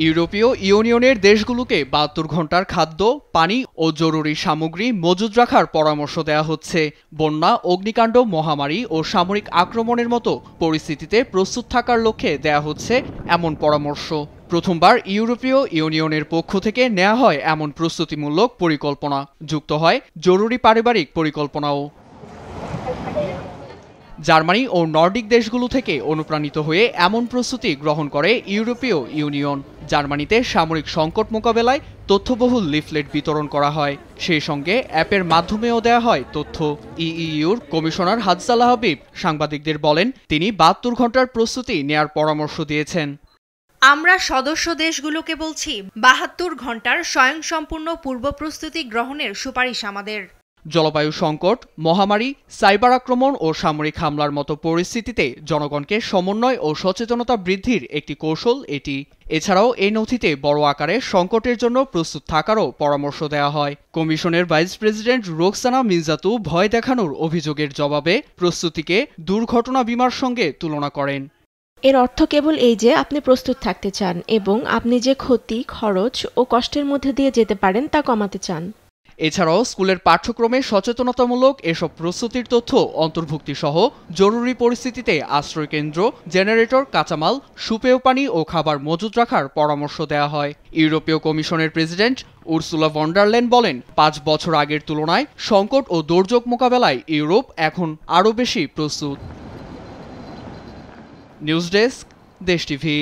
ইউরোপীয় ইউনিয়নের দেশগুলোকে ৭২ ঘণ্টার খাদ্য, পানি ও জরুরি সামগ্রী মজুত রাখার পরামর্শ দেওয়া হচ্ছে। বন্যা, অগ্নিকাণ্ড, মহামারী ও সামরিক আক্রমণের মতো পরিস্থিতিতে প্রস্তুত থাকার লক্ষ্যে দেওয়া হচ্ছে এমন পরামর্শ। প্রথমবার ইউরোপীয় ইউনিয়নের পক্ষ থেকে নেওয়া হয় এমন প্রস্তুতিমূলক পরিকল্পনা। যুক্ত হয় জরুরি পারিবারিক পরিকল্পনাও। জার্মানি ও নর্ডিক দেশগুলো থেকে অনুপ্রাণিত হয়ে এমন প্রস্তুতি গ্রহণ করে ইউরোপীয় ইউনিয়ন। জার্মানিতে সামরিক সংকট মোকাবেলায় তথ্যবহুল লিফলেট বিতরণ করা হয়। সেই সঙ্গে অ্যাপের মাধ্যমেও দেওয়া হয় তথ্য। ইইউর কমিশনার হাদসালা হাবিব সাংবাদিকদের বলেন, তিনি ৭২ ঘণ্টার প্রস্তুতি নেয়ার পরামর্শ দিয়েছেন। আমরা সদস্য দেশগুলোকে বলছি ৭২ ঘণ্টার স্বয়ংসম্পূর্ণ পূর্ব প্রস্তুতি গ্রহণের সুপারিশ আমাদের। জলবায়ু সংকট, মহামারী, সাইবার আক্রমণ ও সামরিক হামলার মতো পরিস্থিতিতে জনগণকে সমন্বয় ও সচেতনতা বৃদ্ধির একটি কৌশল এটি। এছাড়াও এই নথিতে বড় আকারে সংকটের জন্য প্রস্তুত থাকারও পরামর্শ দেওয়া হয়। কমিশনের ভাইস প্রেসিডেন্ট রোকসানা মির্জাতু ভয় দেখানোর অভিযোগের জবাবে প্রস্তুতিকে দুর্ঘটনা বিমার সঙ্গে তুলনা করেন। এর অর্থ কেবল এই যে আপনি প্রস্তুত থাকতে চান এবং আপনি যে ক্ষতি, খরচ ও কষ্টের মধ্যে দিয়ে যেতে পারেন তা কমাতে চান। এছাড়াও স্কুলের পাঠ্যক্রমে সচেতনতামূলক এসব প্রস্তুতির তথ্য অন্তর্ভুক্তি সহ জরুরি পরিস্থিতিতে আশ্রয়কেন্দ্র, জেনারেটর, কাঁচামাল, সুপেয় পানি ও খাবার মজুত রাখার পরামর্শ দেওয়া হয়। ইউরোপীয় কমিশনের president Ursula von der Leyen বলেন, ৫ বছর আগের তুলনায় সংকট ও দুর্যোগ মোকাবেলায় ইউরোপ এখন আরও বেশি প্রস্তুত। নিউজ ডেস্ক, দেশ টিভি।